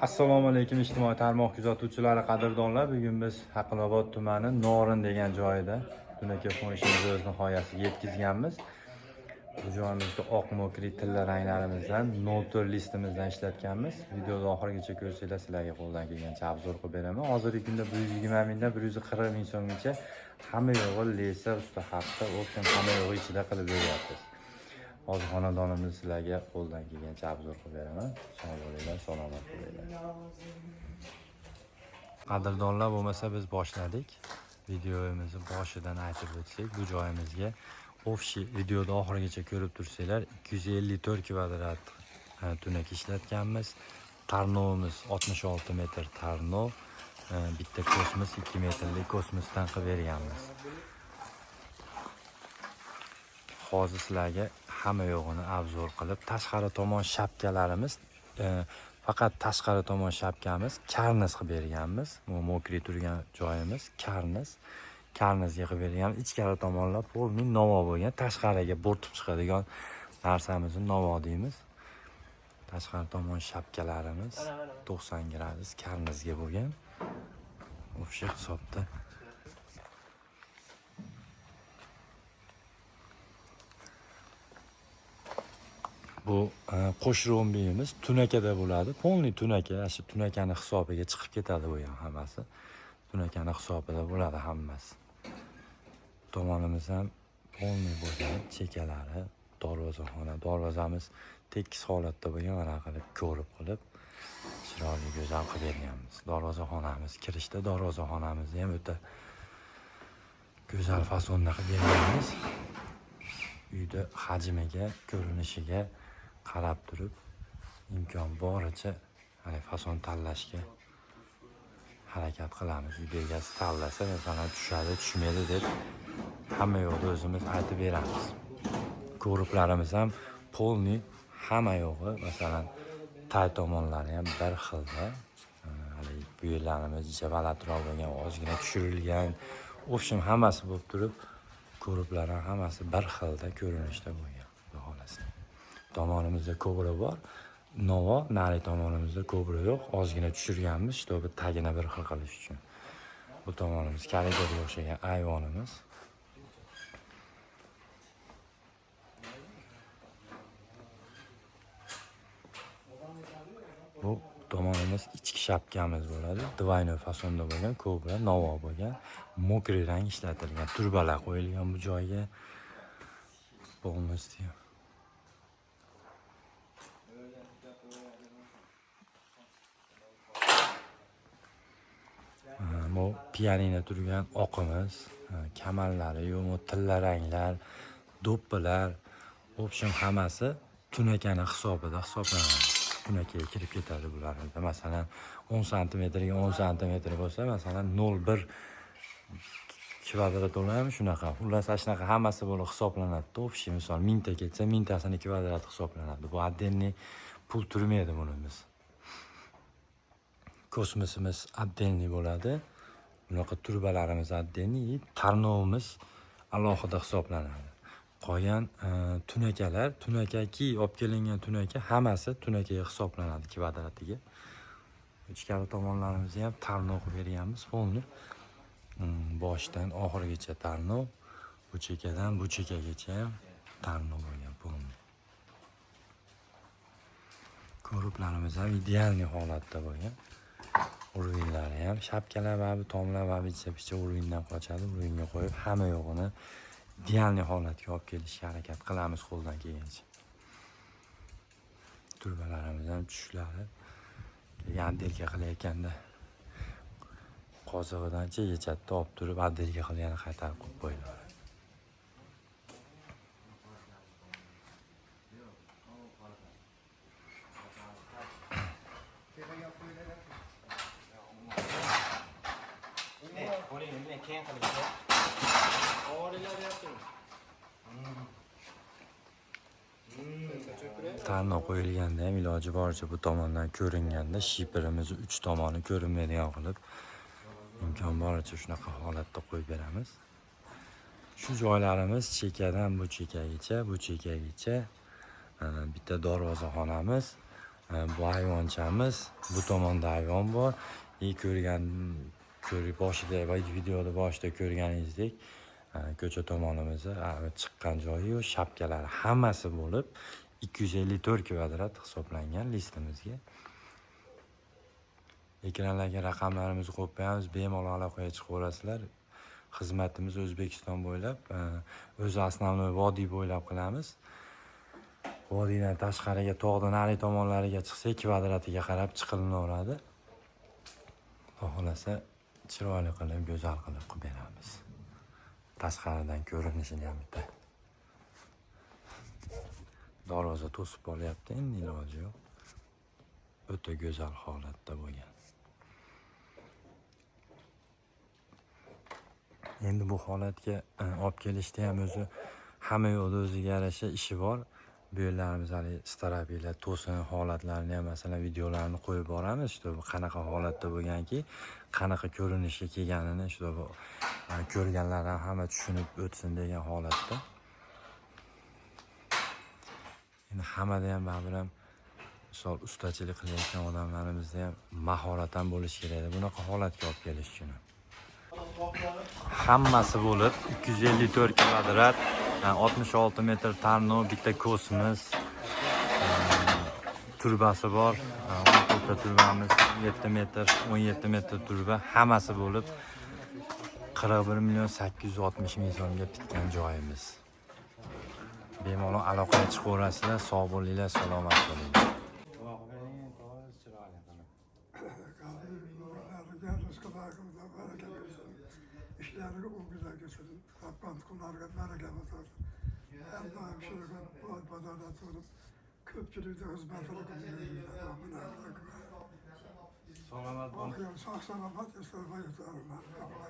Assalomu alaykum ijtimoiy tarmoq kuzatuvchilari, qadrdonlar. Bugun biz Haqilobod tumani Norin degan joyida tunaki qo'nishimizni o'z nihoyasiga yetkazganmiz. Bu joyimizda oq mokri tilla ranglarimizdan 04 listimizdan ishlatganmiz. Videoda oxirigacha ko'rsanglar sizlarga qo'ldan kelgancha obzor qilib beraman. Hozirgi kunda 120 mingdan 140 ming so'mgacha hamma yo'g'i lesa, usta hafta, option hamma yo'g'i ichida qilib beryapmiz. Hozir xonadonimizni sizlarga qo'ldan kelgancha obzor qilib beraman. Sog' bo'linglar, salomat bo'linglar. Qadrdonlar, bo'lmasa biz boshladik. Videomizni boshidan aytib o'tsak, bu joyimizga ofshi videoda oxirigacha ko'rib tursanglar 254 kvadrat tunak ishlatganmiz. Tarnovimiz 66 metr tarnov, bitta kosmos 2 metrlik kosmosdan qilib berganmiz. Hozir sizlarga hamma yo'g'ini obzor qilib, tashqari tomon shapkalarimiz, faqat tashqari tomon shapkamiz karniz qilib berganmiz. Bu mokri turgan joyimiz karnizga qilib berganmiz. Ichkari tomonlar polni novo bo'lgan, tashqariga bo'rtib chiqadigan narsamizni novo deymiz. Tashqari tomon shapkalarimiz 90 gradus karnizga bo'lgan. O'sha hisobda bu qo'sh rombiyimiz tunakada bo'ladi. Polni tunaka, shu tunakani hisobiga chiqib ketadi bu ham hammasi. Tunakani hisobida bo'ladi hammasi. Tomonimiz ham polni bo'lgan, chekalari, darvozamiz tekis holatda bo'lgan, mana qilib ko'rib qilib chiroyli go'zal qilib berganmiz. Darvozaxonamiz kirishda darvozaxonamizni ham o'ta go'zal fasonda qilib berganmiz. Uyda hajmiga, ko'rinishiga qarab turib imkon boricha fason tanlashga harakat qilamiz. Uyda egasi tanlasa, masalan, tushadi, tushmaydi deb hamma yo'qda o'zimiz aytib beramiz. Ko'riblarimiz ham polni hamma yo'g'i, masalan, tay tomonlari ham bir xilda. Bu yerlarimiz jabal atrof bo'lgan, ozgina tushirilgan, o'shim hammasi bo'lib turib, ko'riblar ham hammasi bir xilda ko'rinishda bo'lgan. Xohlasa. Tomonimizda ko'bra bor, novo, nari tomonimizda ko'bra yo'q, ozgina tushirganmiz, чтобы tagini bir xil qilish uchun. Bu tomonimiz koridorga o'xshagan ayvonimiz. Bu tomonimiz ichki shapkamiz bo'ladi. Двойной fasonda bo'lgan, ko'bra, novo bo'lgan, mokri rang ishlatilgan, turbalar qo'yilgan bu joyga. Полностью. Bu pianino turgan oqimiz, kamallari, yo'q, tilla ranglar, do'ppilar, option hammasi tunakani hisobida hisoblanadi. Tunakaga kirib ketadi bularning. Masalan, 10 sm ga 10 sm bo'lsa, masalan, 0,1 kvadrat bo'ladimi shunaqa. Xullas, shunaqa hammasi bo'lib hisoblanadi. Общий misol 1000 ta ketsa, 1000 tasini kvadrat hisoblanadi. Bu отдельный pul turmaydi bunimiz. Kosmosimiz отдельный bo'ladi. Bunaqa turbalarimiz отдельный, tarnovimiz alohida hisoblanadi. Qolgan tunakalar, tunakaki olib kelingan tunaka hammasi tunakaga hisoblanadi kvadratiga. Ichkari tomonlarimizni ham tarnov qilib berganmiz, polni. Boshdan oxirigacha tarnov, bu chekadan bu chekagacha ham tarnov bo'lgan polni. Ko'riblarimiz ham idealniy holatda bo'lgan. Urvinlari ham, shapkalar va tomlar va bicha urvindan qochadi. Urvinga qo'yib hamma yo'g'ini idealniy holatga olib kelishga harakat qilamiz qo'ldan kelgancha. Turbalarimiz ham tushishlari addelga qilayotganda qozig'idan chegachatda olib turib addelga qilgani qaytarib qo'yib qo'yiladi. Tarnov qo'yilganda ham iloji boricha bu tomondan ko'ringanda shipirimizni 3 tomoni ko'rinmaydigan qilib imkon boricha shunaqa holatda qo'yib beramiz. Shu joylarimiz chekadan bu chekagacha, bitta darvozaxonamiz, Bu hayvonchamiz, bu tomonda hayvon bor. Boshida va videoda boshida ko'rganingizdek ko'cha tomonimizda chiqqan joyi va shapkalari hammasi bo'lib 254 kvadrat hisoblangan listimizga. Ekranlarga raqamlarimizni qo'yamiz, bemalol aloqaga chiqaverasizlar. Xizmatimiz O'zbekiston bo'ylab, o'zi asosiy vodiy bo'ylab qilamiz. Vodiydan tashqariga, tog'dan nari tomonlariga chiqsa, kvadratiga qarab chiqilinaveradi. Xohlasa chiroyli qilib, go'zal qilib beramiz. Tashqaridan ko'rinishini ham bitta. Darvoza to'sib olyapti, endi iloji yo'q. O'ta go'zal holatda bo'lgan. Endi bu holatga olib kelishda ham o'zi hamma yo'lda o'ziga yarasha ishi bor. Bu yerlarimiz hali starobillar, to'sin holatlarini ham masalan videolarini qo'yib boramiz. Işte bu qanaqa holatda bo'lganki, qanaqa ko'rinishga kelganini işte bu ko'rganlar ham hamma tushunib o'tsin degan holatda. Endi hammada ham baribir ham misol ustachilik qilayotgan odamlarimizda ham mahorat ham bo'lishi kerak. Bunaqa holatga olib kelish uchun. Hammasi bo'lib 254 kvadrat, 66 metr tarnov, bitta kosmos, turbasi bor. 10 ta turbamiz, 7 metr, 17 metr turba, hammasi bo'lib 41.860.000 so'mga bitgan joyimiz. Bemalol aloqaga chiqaverasizlar, sog' bo'linglar, salomat bo'linglar. İşlerini o güzel geçirdin. Kapkan kullarına bereket olsun. Her daim şirket bu pazarda tutup köpçülükte hizmetine kullanıyorlar. Selamat olun. Sağ selamat istifa ediyorlar.